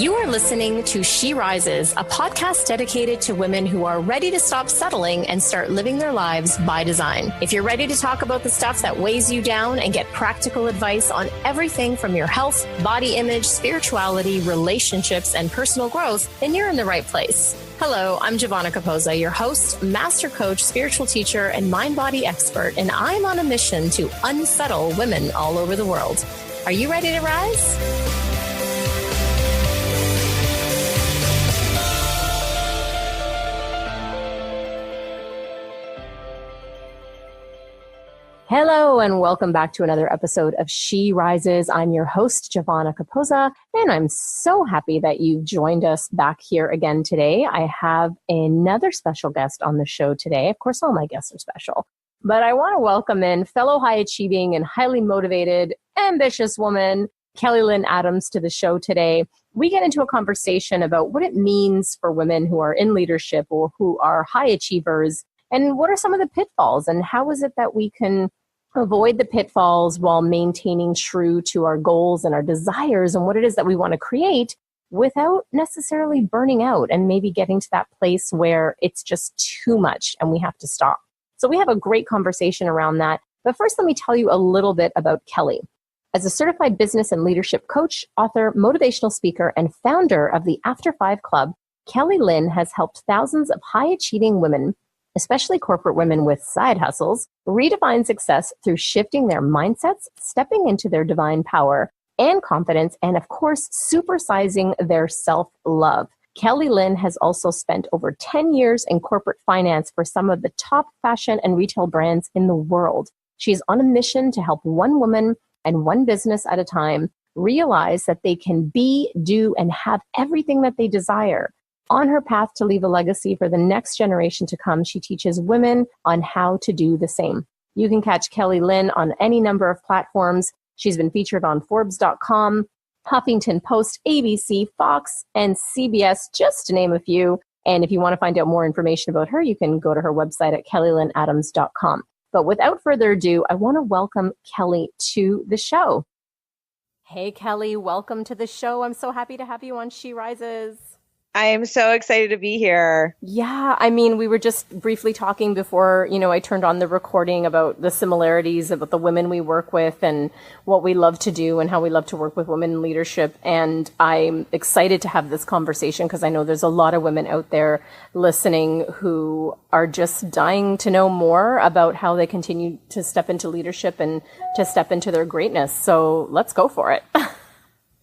You are listening to She Rises, a podcast dedicated to women who are ready to stop settling and start living their lives by design. If you're ready to talk about the stuff that weighs you down and get practical advice on everything from your health, body image, spirituality, relationships, and personal growth, then you're in the right place. Hello, I'm Giovanna Capozza, your host, master coach, spiritual teacher, and mind-body expert, and I'm on a mission to unsettle women all over the world. Are you ready to rise? Hello, and welcome back to another episode of She Rises. I'm your host, Giovanna Capozza, and I'm so happy that you've joined us back here again today. I have another special guest on the show today. Of course, all my guests are special, but I want to welcome in fellow high-achieving and highly motivated, ambitious woman, Kelly Lynn Adams, to the show today. We get into a conversation about what it means for women who are in leadership or who are high achievers, and what are some of the pitfalls, and how is it that we can avoid the pitfalls while maintaining true to our goals and our desires and what it is that we want to create without necessarily burning out and maybe getting to that place where it's just too much and we have to stop. So we have a great conversation around that. But first, let me tell you a little bit about Kelly. As a certified business and leadership coach, author, motivational speaker, and founder of the After 5 Club, Kelly Lynn has helped thousands of high-achieving women, especially corporate women with side hustles, redefine success through shifting their mindsets, stepping into their divine power and confidence, and of course, supersizing their self-love. Kelly Lynn has also spent over 10 years in corporate finance for some of the top fashion and retail brands in the world. She's on a mission to help one woman and one business at a time realize that they can be, do, and have everything that they desire. On her path to leave a legacy for the next generation to come, she teaches women on how to do the same. You can catch Kelly Lynn on any number of platforms. She's been featured on Forbes.com, Huffington Post, ABC, Fox, and CBS, just to name a few. And if you want to find out more information about her, you can go to her website at kellylynnadams.com. But without further ado, I want to welcome Kelly to the show. Hey, Kelly, welcome to the show. I'm so happy to have you on She Rises. I am so excited to be here. Yeah, I mean, we were just briefly talking before, I turned on the recording about the similarities about the women we work with and what we love to do and how we love to work with women in leadership. And I'm excited to have this conversation because I know there's a lot of women out there listening who are just dying to know more about how they continue to step into leadership and to step into their greatness. So let's go for it.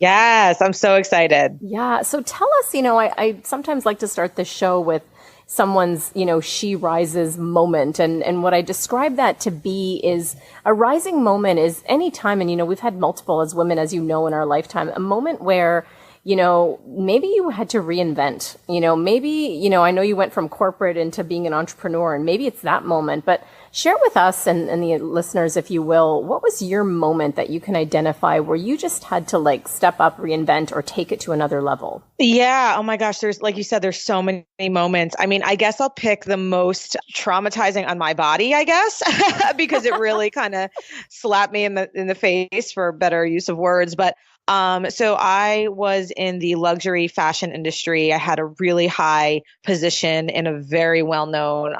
Yes, I'm so excited. Yeah. So tell us, I sometimes like to start the show with someone's, She Rises moment. And what I describe that to be is a rising moment is any time, and, we've had multiple as women, as in our lifetime, a moment where, maybe you had to reinvent, maybe, I know you went from corporate into being an entrepreneur, and maybe it's that moment, but share with us and the listeners, if you will, what was your moment that you can identify where you just had to step up, reinvent, or take it to another level? Yeah. Oh my gosh. There's, like you said, there's so many moments. I mean, I guess I'll pick the most traumatizing on my body, I guess, because it really kind of slapped me in the face, for better use of words. But so I was in the luxury fashion industry. I had a really high position in a very well-known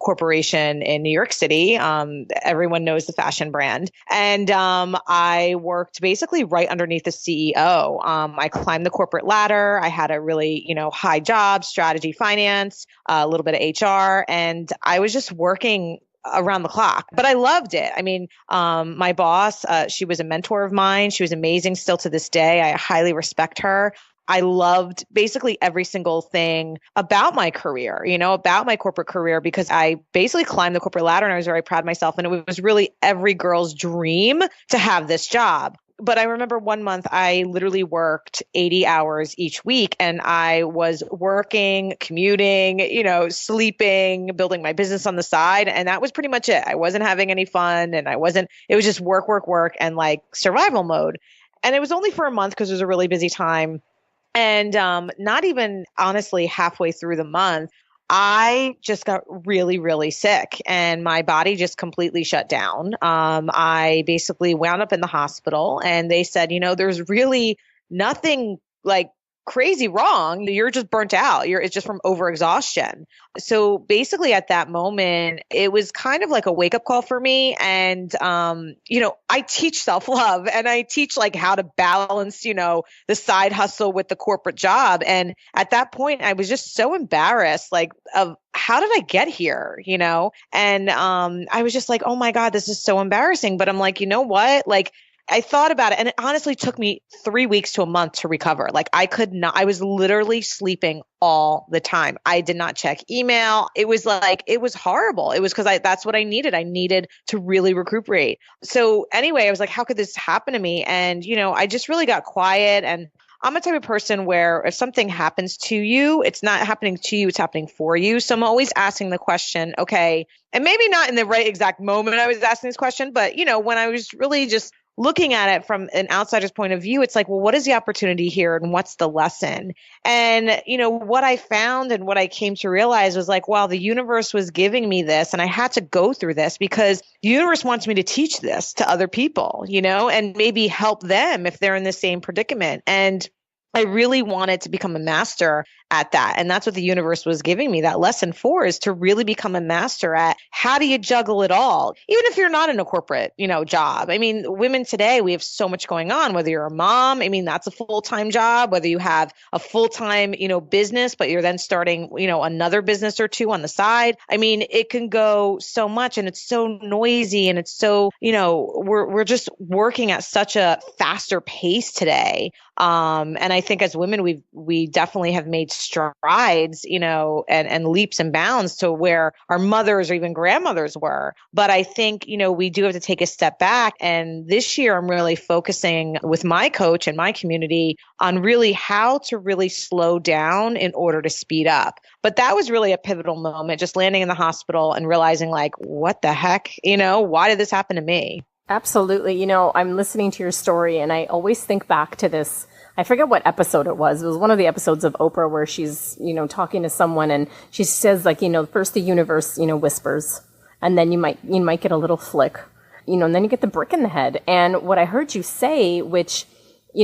corporation in New York City. Everyone knows the fashion brand. And I worked basically right underneath the CEO. I climbed the corporate ladder. I had a really, high job, strategy, finance, a little bit of HR, and I was just working around the clock, but I loved it. I mean, my boss, she was a mentor of mine. She was amazing still to this day. I highly respect her. I loved basically every single thing about my career, about my corporate career, because I basically climbed the corporate ladder and I was very proud of myself. And it was really every girl's dream to have this job. But I remember one month I literally worked 80 hours each week, and I was working, commuting, sleeping, building my business on the side. And that was pretty much it. I wasn't having any fun, and it was just work, work, work, and survival mode. And it was only for a month because it was a really busy time. And not even honestly halfway through the month, I just got really, really sick and my body just completely shut down. I basically wound up in the hospital and they said, there's really nothing crazy wrong. You're just burnt out. It's just from overexhaustion. So basically at that moment, it was kind of like a wake up call for me. And, I teach self-love and I teach like how to balance, the side hustle with the corporate job. And at that point, I was just so embarrassed, like, of how did I get here? And I was just like, oh my God, this is so embarrassing. But I'm like, you know what? Like, I thought about it and it honestly took me 3 weeks to a month to recover. Like I was literally sleeping all the time. I did not check email. It was horrible. It was because that's what I needed. I needed to really recuperate. So anyway, I was like, how could this happen to me? And, I just really got quiet, and I'm a type of person where if something happens to you, it's not happening to you, it's happening for you. So I'm always asking the question, okay, and maybe not in the right exact moment I was asking this question, but when I was really just looking at it from an outsider's point of view, it's like, well, what is the opportunity here and what's the lesson? And, what I found and what I came to realize was like, wow, the universe was giving me this and I had to go through this because the universe wants me to teach this to other people, and maybe help them if they're in the same predicament. And I really wanted to become a master at that. And that's what the universe was giving me that lesson for, is to really become a master at how do you juggle it all? Even if you're not in a corporate, job. I mean, women today, we have so much going on, whether you're a mom, I mean, that's a full-time job, whether you have a full-time, business, but you're then starting, another business or two on the side. I mean, it can go so much and it's so noisy and it's so, we're just working at such a faster pace today. And I think as women, we definitely have made strides, and leaps and bounds to where our mothers or even grandmothers were. But I think, we do have to take a step back. And this year, I'm really focusing with my coach and my community on really how to really slow down in order to speed up. But that was really a pivotal moment, just landing in the hospital and realizing like, what the heck, why did this happen to me? Absolutely. I'm listening to your story and I always think back to this. I forget what episode it was. It was one of the episodes of Oprah where she's, talking to someone and she says like, first the universe, whispers, and then you might get a little flick, and then you get the brick in the head. And what I heard you say, which,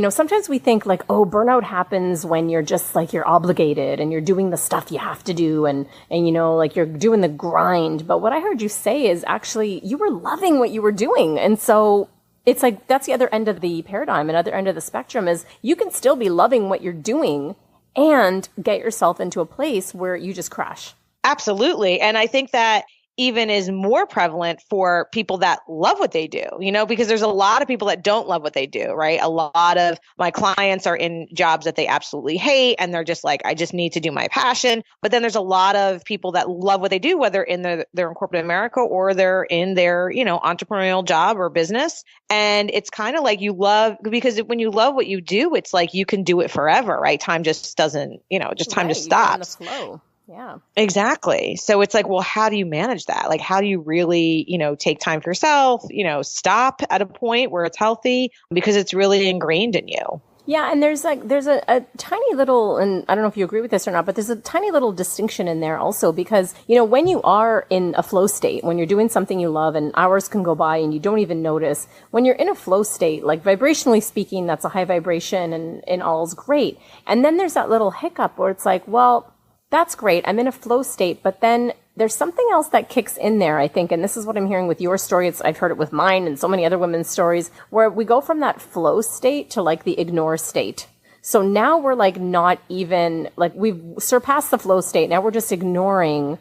sometimes we think like, oh, burnout happens when you're just like, you're obligated and you're doing the stuff you have to do and like you're doing the grind. But what I heard you say is actually you were loving what you were doing. And so it's like, that's the other end of the paradigm, another end of the spectrum is you can still be loving what you're doing and get yourself into a place where you just crash. Absolutely. And I think that even is more prevalent for people that love what they do, because there's a lot of people that don't love what they do, right? A lot of my clients are in jobs that they absolutely hate. And they're just like, I just need to do my passion. But then there's a lot of people that love what they do, whether they're in corporate America or they're in their, entrepreneurial job or business. And it's kind of like you love, because when you love what you do, it's like you can do it forever, right? Time just doesn't, time just stops. You're on the flow. Yeah, exactly. So it's like, well, how do you manage that? Like, how do you really, take time for yourself, stop at a point where it's healthy because it's really ingrained in you. Yeah. And there's a tiny little, and I don't know if you agree with this or not, but there's a tiny little distinction in there also because, when you are in a flow state, when you're doing something you love and hours can go by and you don't even notice, when you're in a flow state, like vibrationally speaking, that's a high vibration and all's great. And then there's that little hiccup where it's like, well, that's great. I'm in a flow state, but then there's something else that kicks in there, I think. And this is what I'm hearing with your story. I've heard it with mine and so many other women's stories where we go from that flow state to like the ignore state. So now we're like not even like we've surpassed the flow state. Now we're just ignoring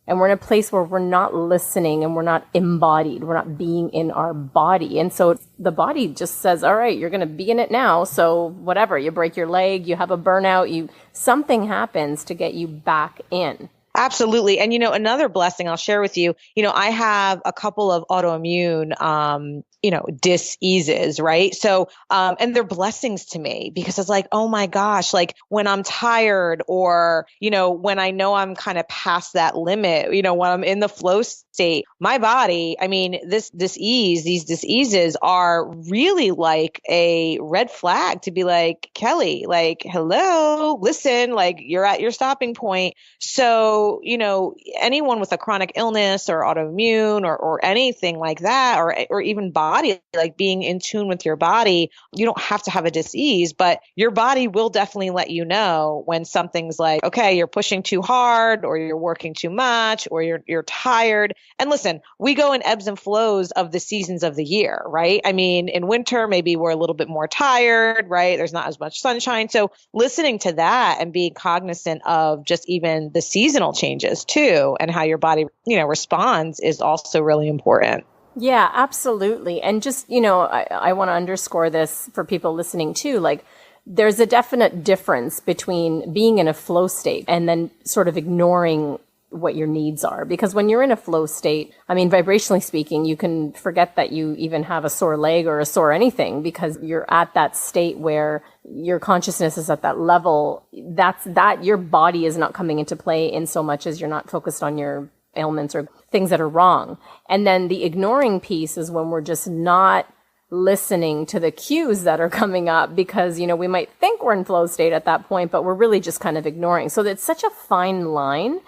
and we're in a place where we're not listening and we're not embodied. We're not being in our body. And so the body just says, all right, you're going to be in it now. So whatever, you break your leg, you have a burnout, something happens to get you back in. Absolutely. And, another blessing I'll share with you, I have a couple of autoimmune, diseases, right? So, and they're blessings to me because it's like, oh my gosh, like when I'm tired or, when I know I'm kind of past that limit, when I'm in the flow state, my body, I mean, these diseases are really like a red flag to be like, Kelly, like, hello, listen, like you're at your stopping point. So, So, anyone with a chronic illness or autoimmune or anything like that, or even body, like being in tune with your body, you don't have to have a disease, but your body will definitely let you know when something's like, okay, you're pushing too hard, or you're working too much, or you're tired. And listen, we go in ebbs and flows of the seasons of the year, right? I mean, in winter, maybe we're a little bit more tired, right? There's not as much sunshine. So listening to that and being cognizant of just even the seasonal changes too, and how your body, responds is also really important. Yeah, absolutely. And just, I want to underscore this for people listening too. Like, there's a definite difference between being in a flow state and then sort of ignoring what your needs are. Because when you're in a flow state, I mean, vibrationally speaking, you can forget that you even have a sore leg or a sore anything, because you're at that state where your consciousness is at that level. That your body is not coming into play in so much as you're not focused on your ailments or things that are wrong. And then the ignoring piece is when we're just not listening to the cues that are coming up, because, we might think we're in flow state at that point, but we're really just kind of ignoring. So it's such a fine line.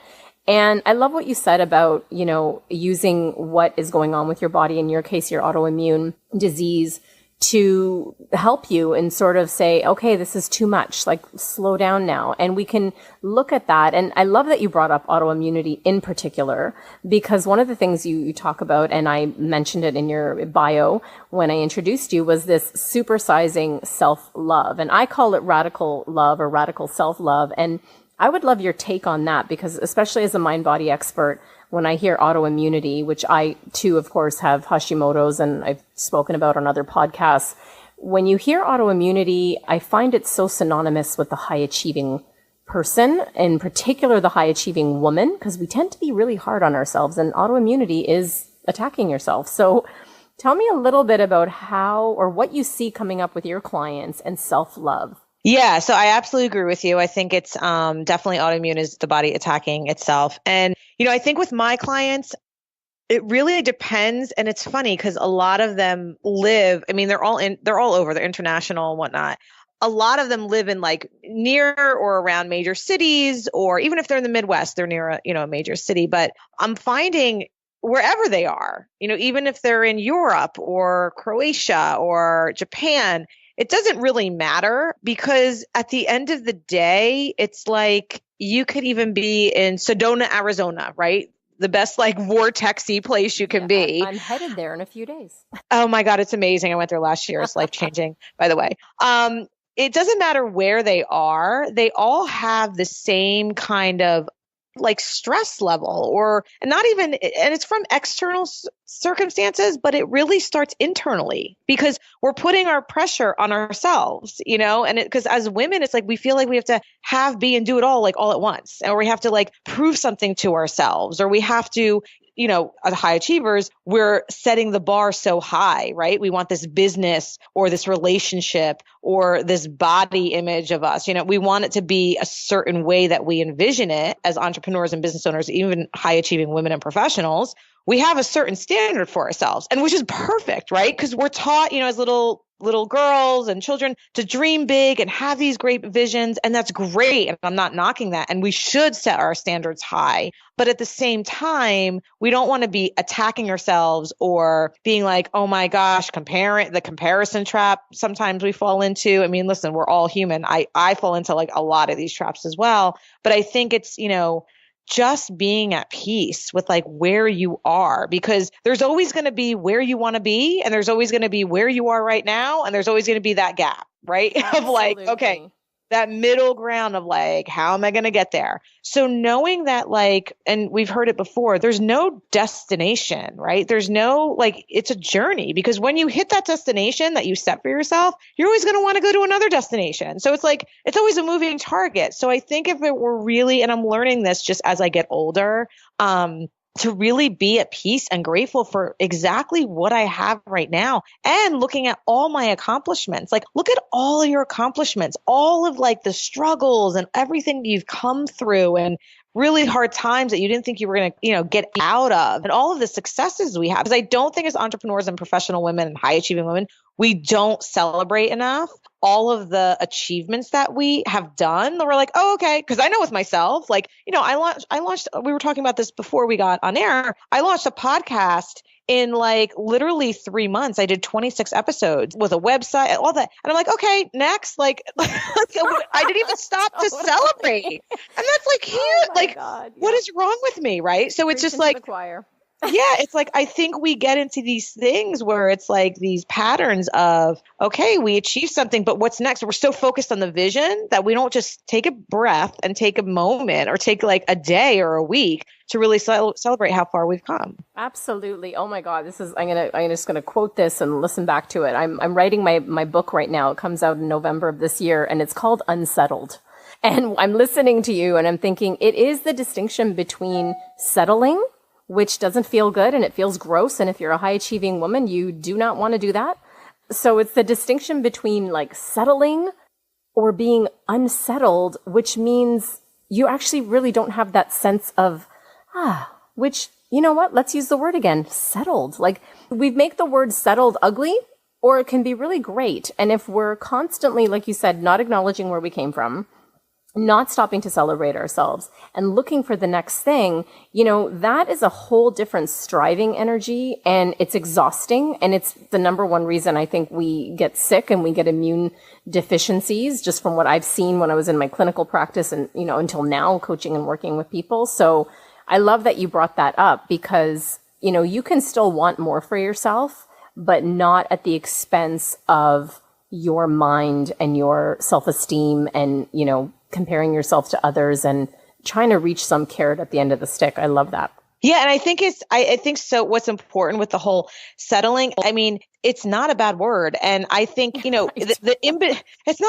And I love what you said about, using what is going on with your body, in your case, your autoimmune disease, to help you and sort of say, okay, this is too much, like slow down now. And we can look at that. And I love that you brought up autoimmunity in particular, because one of the things you talk about, and I mentioned it in your bio when I introduced you, was this supersizing self-love. And I call it radical love or radical self-love. And I would love your take on that, because especially as a mind-body expert, when I hear autoimmunity, which I too, of course, have Hashimoto's and I've spoken about on other podcasts, when you hear autoimmunity, I find it so synonymous with the high-achieving person, in particular the high-achieving woman, because we tend to be really hard on ourselves, and autoimmunity is attacking yourself. So tell me a little bit about how or what you see coming up with your clients and self-love. Yeah, so I absolutely agree with you. I think it's definitely autoimmune is the body attacking itself. And, I think with my clients, it really depends. And it's funny because a lot of them live, I mean, they're all over, they're international and whatnot. A lot of them live in like near or around major cities, or even if they're in the Midwest, they're near a major city. But I'm finding wherever they are, even if they're in Europe or Croatia or Japan, it doesn't really matter, because at the end of the day, it's like you could even be in Sedona, Arizona, right? The best like vortexy place you can be. I'm headed there in a few days. Oh my God, it's amazing. I went there last year. It's life-changing, by the way. It doesn't matter where they are. They all have the same kind of like stress level, and not even, and it's from external circumstances, but it really starts internally, because we're putting our pressure on ourselves, and because as women, it's like, we feel like we have to be and do it all, like all at once, or we have to like prove something to ourselves, or we have to, as high achievers, we're setting the bar so high, right? We want this business or this relationship or this body image of us. We want it to be a certain way that we envision it as entrepreneurs and business owners, even high achieving women and professionals. We have a certain standard for ourselves, and which is perfect, right? Because we're taught, as little girls and children, to dream big and have these great visions. And that's great. And I'm not knocking that. And we should set our standards high. But at the same time, we don't want to be attacking ourselves or being like, oh my gosh, the comparison trap sometimes we fall into. I mean, listen, we're all human. I fall into like a lot of these traps as well. But I think it's, just being at peace with like where you are, because there's always going to be where you want to be, and there's always going to be where you are right now, and there's always going to be that gap, right? Of like, okay, that middle ground of like, how am I going to get there? So knowing that, like, and we've heard it before, there's no destination, right? There's no, like, it's a journey, because when you hit that destination that you set for yourself, you're always going to want to go to another destination. So it's like, it's always a moving target. So I think if it were really, and I'm learning this just as I get older, to really be at peace and grateful for exactly what I have right now, and looking at all my accomplishments. Like, look at all of your accomplishments, all of like the struggles and everything you've come through, and really hard times that you didn't think you were going to, get out of, and all of the successes we have. Because I don't think as entrepreneurs and professional women and high achieving women, we don't celebrate enough all of the achievements that we have done, we're like, oh, okay. Cause I know with myself, like, I launched, we were talking about this before we got on air. I launched a podcast in like literally 3 months. I did 26 episodes with a website, all that. And I'm like, okay, next, like, I didn't even stop to celebrate. And that's like, huge. Like, God, yeah. What is wrong with me? Right. So it's just like, the choir. Yeah, it's like, I think we get into these things where it's like these patterns of, okay, we achieved something, but what's next? We're so focused on the vision that we don't just take a breath and take a moment or take like a day or a week to really celebrate how far we've come. Absolutely. Oh my God. I'm just going to quote this and listen back to it. I'm writing my book right now. It comes out in November of this year, and it's called Unsettled. And I'm listening to you and I'm thinking it is the distinction between settling, which doesn't feel good and it feels gross. And if you're a high achieving woman, you do not want to do that. So it's the distinction between like settling or being unsettled, which means you actually really don't have that sense of, which, you know what? Let's use the word again, settled. Like we make the word settled ugly, or it can be really great. And if we're constantly, like you said, not acknowledging where we came from, not stopping to celebrate ourselves and looking for the next thing, that is a whole different striving energy, and it's exhausting. And it's the number one reason I think we get sick and we get immune deficiencies, just from what I've seen when I was in my clinical practice and, until now, coaching and working with people. So I love that you brought that up, because, you can still want more for yourself, but not at the expense of your mind and your self-esteem and, comparing yourself to others and trying to reach some carrot at the end of the stick. I love that. Yeah. And I think I think so. What's important with the whole settling, I mean, it's not a bad word. And I think, it's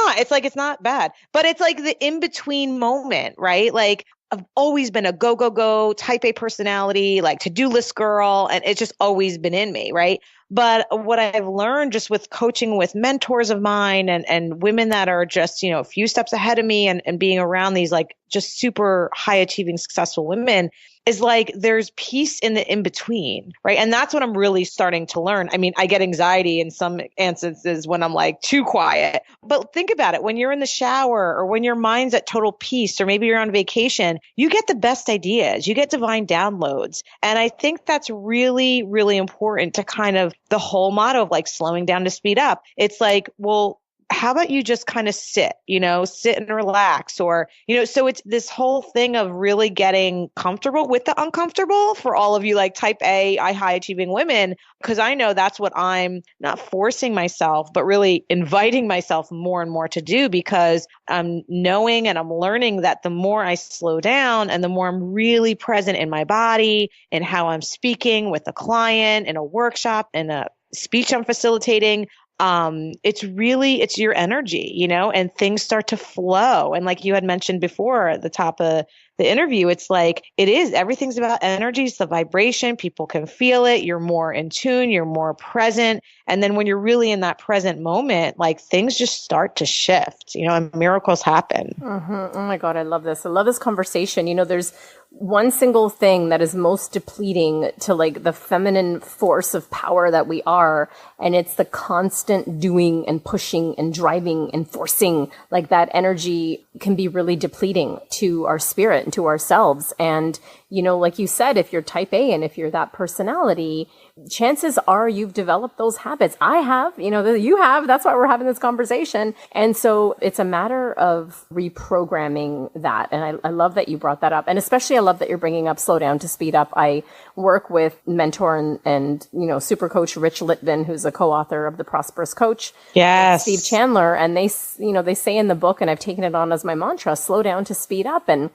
not bad, but it's like the in-between moment, right? Like I've always been a go, go, go type A personality, like to-do list girl. And it's just always been in me. Right. But what I've learned just with coaching with mentors of mine and women that are just, a few steps ahead of me and being around these like just super high achieving, successful women is like, there's peace in the in-between, right? And that's what I'm really starting to learn. I mean, I get anxiety in some instances when I'm like too quiet, but think about it. When you're in the shower or when your mind's at total peace, or maybe you're on vacation, you get the best ideas, you get divine downloads. And I think that's really, really important to kind of the whole motto of like slowing down to speed up. It's like, well, how about you just kind of sit and relax, or, so it's this whole thing of really getting comfortable with the uncomfortable for all of you, like type A, high achieving women, because I know that's what I'm not forcing myself, but really inviting myself more and more to do, because I'm knowing and I'm learning that the more I slow down and the more I'm really present in my body and how I'm speaking with a client in a workshop, in a speech I'm facilitating, it's your energy, and things start to flow. And like you had mentioned before at the top of the interview, it's like, everything's about energy. It's the vibration. People can feel it. You're more in tune. You're more present. And then when you're really in that present moment, like things just start to shift, and miracles happen. Mm-hmm. Oh my God. I love this. I love this conversation. There's one single thing that is most depleting to like the feminine force of power that we are. And it's the constant doing and pushing and driving and forcing. Like that energy can be really depleting to our spirit and to ourselves. And, like you said, if you're type A and if you're that personality, chances are you've developed those habits. I have, you have, that's why we're having this conversation. And so it's a matter of reprogramming that. And I love that you brought that up. And especially I love that you're bringing up slow down to speed up. I work with mentor and super coach Rich Litvin, who's a co-author of The Prosperous Coach. Yes. Steve Chandler. And they say in the book, and I've taken it on as my mantra, slow down to speed up. And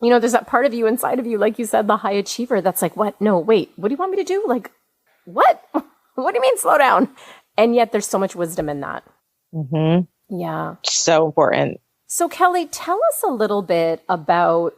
there's that part of you inside of you, like you said, the high achiever that's like, what? No, wait, what do you want me to do? Like, what? What do you mean slow down? And yet there's so much wisdom in that. Mm-hmm. Yeah. So important. So Kelly, tell us a little bit about,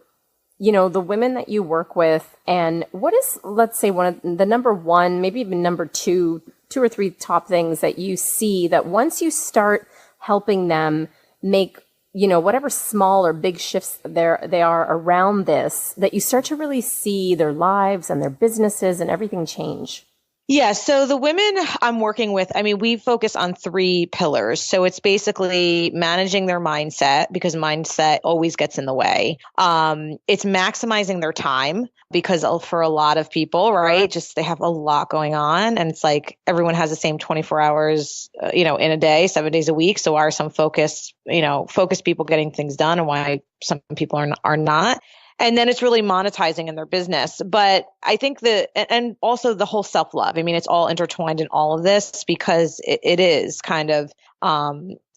the women that you work with, and what is, let's say, one of the number one, maybe even number two or three top things that you see that once you start helping them make, whatever small or big shifts they are around this, that you start to really see their lives and their businesses and everything change? Yeah. So the women I'm working with, I mean, we focus on three pillars. So it's basically managing their mindset because mindset always gets in the way. It's maximizing their time because for a lot of people, right, just they have a lot going on and it's like everyone has the same 24 hours, in a day, 7 days a week. So why are some focused people getting things done and why some people are not? And then it's really monetizing in their business. But I think and also the whole self love. I mean, it's all intertwined in all of this because it is kind of,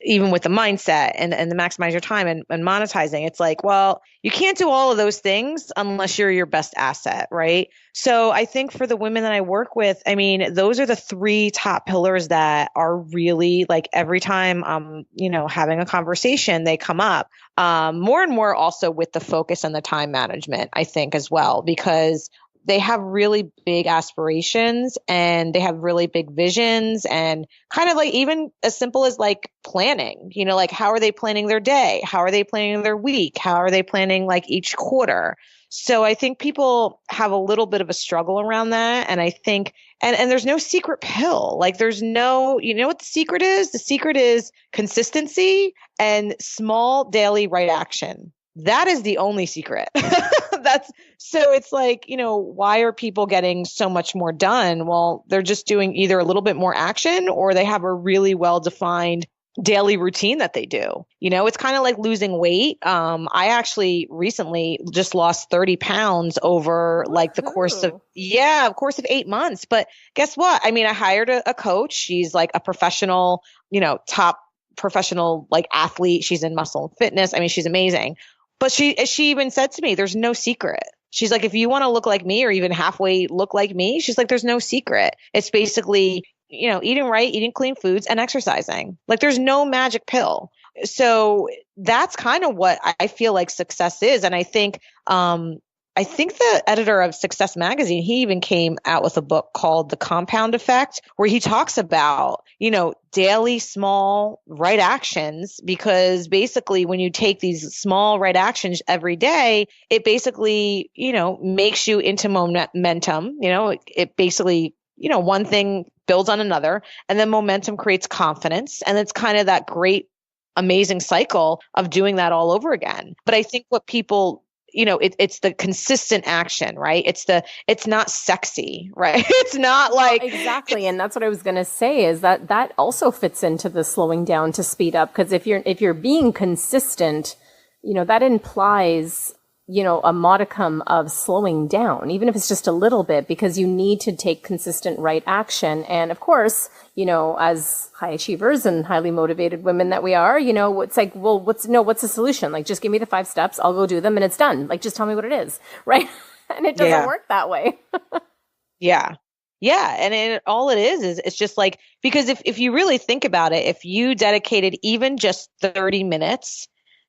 even with the mindset and the maximize your time and monetizing, it's like, well, you can't do all of those things unless you're your best asset, right? So I think for the women that I work with, I mean, those are the three top pillars that are really like every time I'm, having a conversation, they come up. More and more also with the focus and the time management, I think as well, because they have really big aspirations and they have really big visions and kind of like even as simple as like planning, like how are they planning their day? How are they planning their week? How are they planning like each quarter? So I think people have a little bit of a struggle around that. And I think, and there's no secret pill. Like there's no, you know what the secret is? The secret is consistency and small daily right action. That is the only secret. So it's like, why are people getting so much more done? Well, they're just doing either a little bit more action or they have a really well-defined daily routine that they do. It's kind of like losing weight. I actually recently just lost 30 pounds over like the course of 8 months. But guess what? I mean, I hired a coach. She's like a professional, top professional like athlete. She's in muscle and fitness. I mean, she's amazing. But she even said to me, there's no secret. She's like, if you want to look like me or even halfway look like me, she's like, there's no secret. It's basically, eating right, eating clean foods and exercising. Like there's no magic pill. So that's kind of what I feel like success is. And I think the editor of Success Magazine, he even came out with a book called The Compound Effect, where he talks about, daily small right actions, because basically when you take these small right actions every day, it basically, makes you into momentum. It basically, one thing builds on another, and then momentum creates confidence. And it's kind of that great, amazing cycle of doing that all over again. But I think what people it's the consistent action, right? It's not sexy, right? It's not like exactly. And that's what I was going to say is that also fits into the slowing down to speed up. Because if you're being consistent, that implies, a modicum of slowing down, even if it's just a little bit, because you need to take consistent right action. And of course, as high achievers and highly motivated women that we are, it's like, well, what's the solution? Like, just give me the 5 steps. I'll go do them and it's done. Like, just tell me what it is. Right. And it doesn't work that way. Yeah. Yeah. And all it is it's just like, because if you really think about it, if you dedicated even just 30 minutes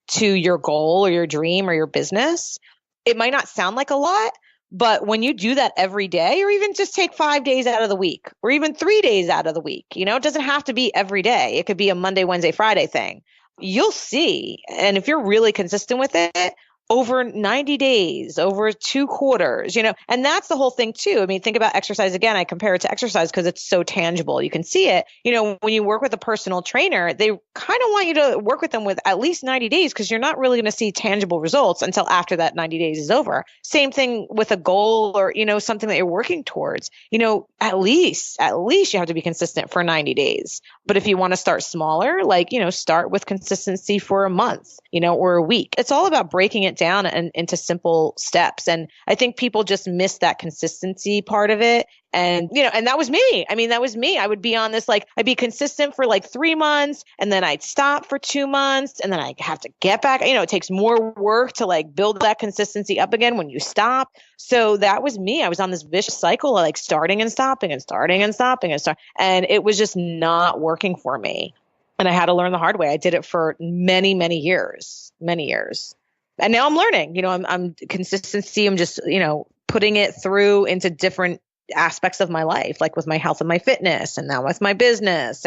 to your goal or your dream or your business, it might not sound like a lot, but when you do that every day, or even just take 5 days out of the week, or even 3 days out of the week, it doesn't have to be every day. It could be a Monday, Wednesday, Friday thing. You'll see. And if you're really consistent with it, over 90 days, over 2 quarters, and that's the whole thing too. I mean, think about exercise again. I compare it to exercise because it's so tangible. You can see it, when you work with a personal trainer, they kind of want you to work with them with at least 90 days because you're not really going to see tangible results until after that 90 days is over. Same thing with a goal or, something that you're working towards, at least you have to be consistent for 90 days. But if you want to start smaller, like, start with consistency for a month, or a week. It's all about breaking it down and into simple steps. And I think people just miss that consistency part of it. And, and that was me. I mean, that was me. I would be on this, like, I'd be consistent for like 3 months and then I'd stop for 2 months and then I have to get back. It takes more work to like build that consistency up again when you stop. So that was me. I was on this vicious cycle of like starting and stopping and starting and stopping and it was just not working for me. And I had to learn the hard way. I did it for many, many years. And now I'm learning, I'm consistency. I'm just, putting it through into different aspects of my life, like with my health and my fitness and now with my business,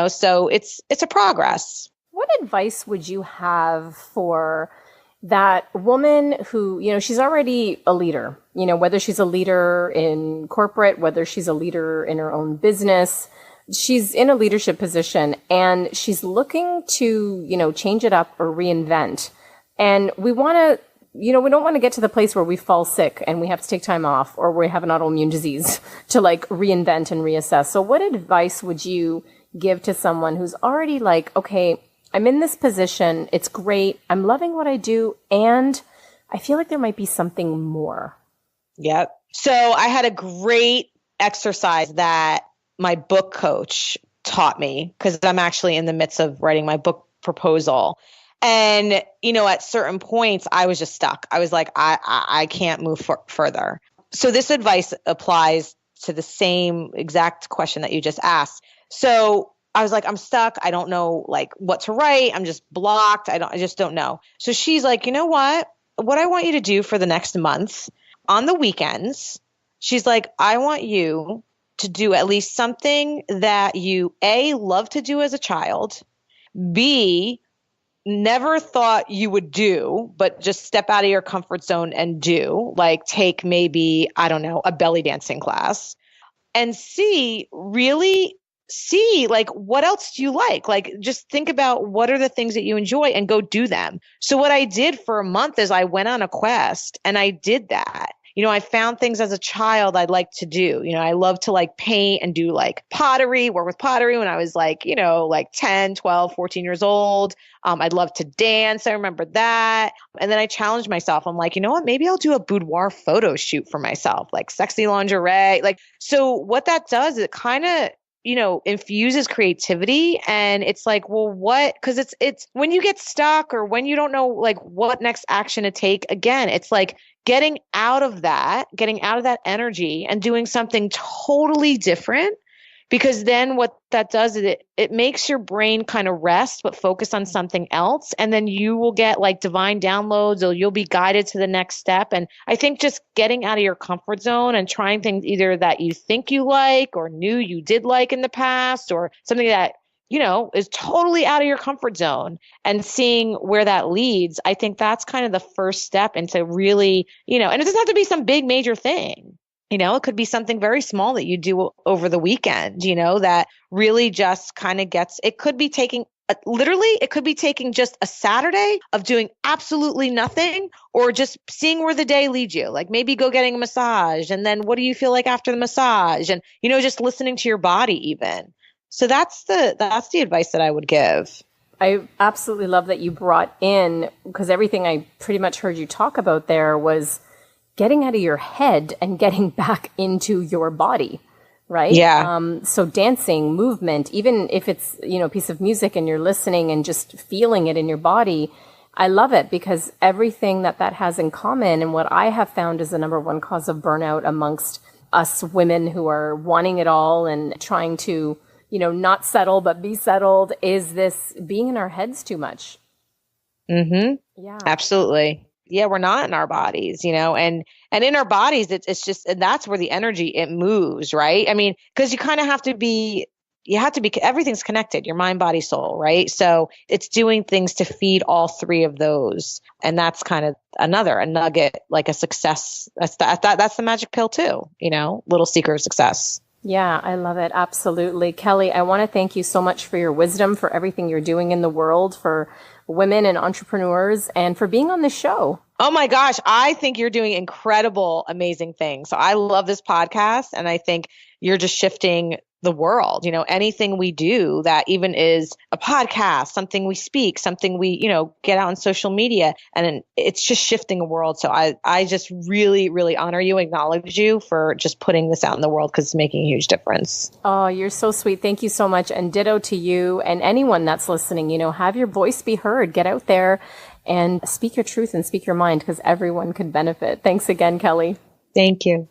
so it's a progress. What advice would you have for, that woman who, she's already a leader, whether she's a leader in corporate, whether she's a leader in her own business, she's in a leadership position and she's looking to, change it up or reinvent. And we want to, we don't want to get to the place where we fall sick and we have to take time off or we have an autoimmune disease to like reinvent and reassess. So what advice would you give to someone who's already like, okay, I'm in this position. It's great. I'm loving what I do. And I feel like there might be something more. Yep. So I had a great exercise that my book coach taught me because I'm actually in the midst of writing my book proposal. And, at certain points I was just stuck. I was like, I can't move further. So this advice applies to the same exact question that you just asked. So I was like, I'm stuck. I don't know like what to write. I'm just blocked. I just don't know. So she's like, you know what I want you to do for the next month on the weekends, she's like, I want you to do at least something that you A, love to do as a child, B, never thought you would do, but just step out of your comfort zone and do, like take maybe, I don't know, a belly dancing class, and C, really see like what else do you like just think about what are the things that you enjoy and go do them. So what I did for a month is I went on a quest and I did that. I found things as a child I'd like to do. I love to like paint and do like pottery, work with pottery when I was like, like 10, 12, 14 years old. I'd love to dance. I remember that. And then I challenged myself. I'm like, you know what? Maybe I'll do a boudoir photo shoot for myself, like sexy lingerie. So what that does is it kind of, infuses creativity. And it's like, well, what? Because it's when you get stuck or when you don't know like what next action to take, again, it's like getting out of that energy and doing something totally different. Because then what that does is it makes your brain kind of rest, but focus on something else. And then you will get like divine downloads or you'll be guided to the next step. And I think just getting out of your comfort zone and trying things either that you think you like or knew you did like in the past or something that, is totally out of your comfort zone and seeing where that leads. I think that's kind of the first step into really, and it doesn't have to be some big major thing. It could be something very small that you do over the weekend, that really just kind of it could be taking just a Saturday of doing absolutely nothing or just seeing where the day leads you. Like maybe go getting a massage and then what do you feel like after the massage? And, just listening to your body even. So that's the advice that I would give. I absolutely love that you brought in, because everything I pretty much heard you talk about there was getting out of your head and getting back into your body, right? Yeah. So dancing, movement, even if it's, a piece of music and you're listening and just feeling it in your body, I love it because everything that has in common and what I have found is the number one cause of burnout amongst us women who are wanting it all and trying to, not settle, but be settled is this being in our heads too much. Mm-hmm. Yeah. Absolutely. Yeah, we're not in our bodies, and in our bodies, it's just, and that's where the energy, it moves, right? I mean, because you kind of have to be, everything's connected, your mind, body, soul, right? So it's doing things to feed all three of those. And that's kind of a nugget, like a success. That's the magic pill too, little secret of success. Yeah, I love it. Absolutely. Kelly, I want to thank you so much for your wisdom, for everything you're doing in the world, for women and entrepreneurs, and for being on the show. Oh my gosh. I think you're doing incredible, amazing things. So I love this podcast and I think you're just shifting the world. Anything we do that even is a podcast, something we speak, something we, get out on social media, and it's just shifting a world. So I just really, really honor you, acknowledge you for just putting this out in the world because it's making a huge difference. Oh, you're so sweet. Thank you so much. And ditto to you and anyone that's listening, have your voice be heard, get out there and speak your truth and speak your mind because everyone could benefit. Thanks again, Kelly. Thank you.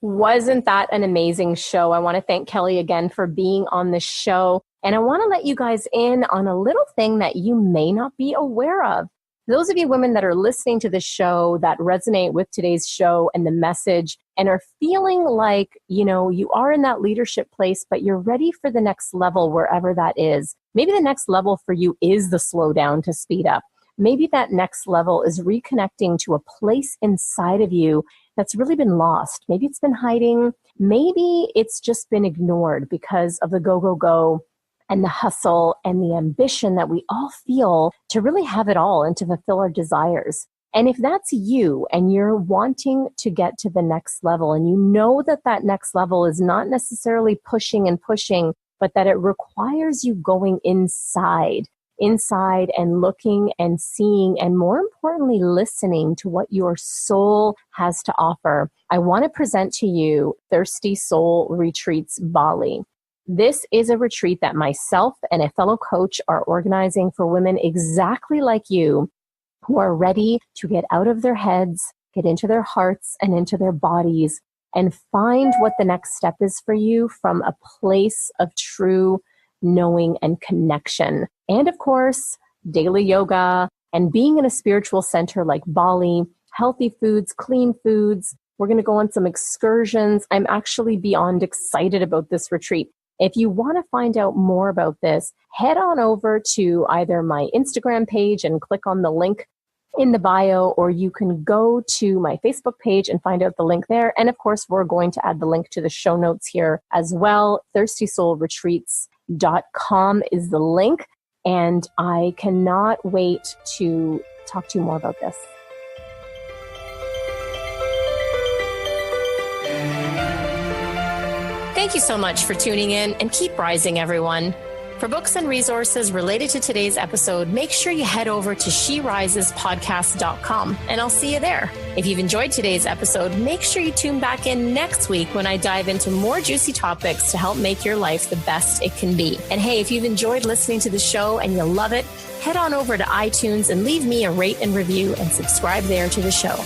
Wasn't that an amazing show? I want to thank Kelly again for being on the show. And I want to let you guys in on a little thing that you may not be aware of. Those of you women that are listening to this show that resonate with today's show and the message and are feeling like, you are in that leadership place, but you're ready for the next level, wherever that is. Maybe the next level for you is the slow down to speed up. Maybe that next level is reconnecting to a place inside of you that's really been lost. Maybe it's been hiding. Maybe it's just been ignored because of the go, go, go and the hustle and the ambition that we all feel to really have it all and to fulfill our desires. And if that's you and you're wanting to get to the next level, and you know that that next level is not necessarily pushing and pushing, but that it requires you going inside and looking and seeing, and more importantly, listening to what your soul has to offer, I want to present to you Thirsty Soul Retreats Bali. This is a retreat that myself and a fellow coach are organizing for women exactly like you, who are ready to get out of their heads, get into their hearts and into their bodies, and find what the next step is for you from a place of true knowing and connection. And of course, daily yoga and being in a spiritual center like Bali, healthy foods, clean foods. We're going to go on some excursions. I'm actually beyond excited about this retreat. If you want to find out more about this, head on over to either my Instagram page and click on the link in the bio, or you can go to my Facebook page and find out the link there. And of course, we're going to add the link to the show notes here as well. ThirstySoulRetreats.com is the link. And I cannot wait to talk to you more about this. Thank you so much for tuning in, and keep rising, everyone. For books and resources related to today's episode, make sure you head over to SheRisesPodcast.com, and I'll see you there. If you've enjoyed today's episode, make sure you tune back in next week when I dive into more juicy topics to help make your life the best it can be. And hey, if you've enjoyed listening to the show and you love it, head on over to iTunes and leave me a rate and review and subscribe there to the show.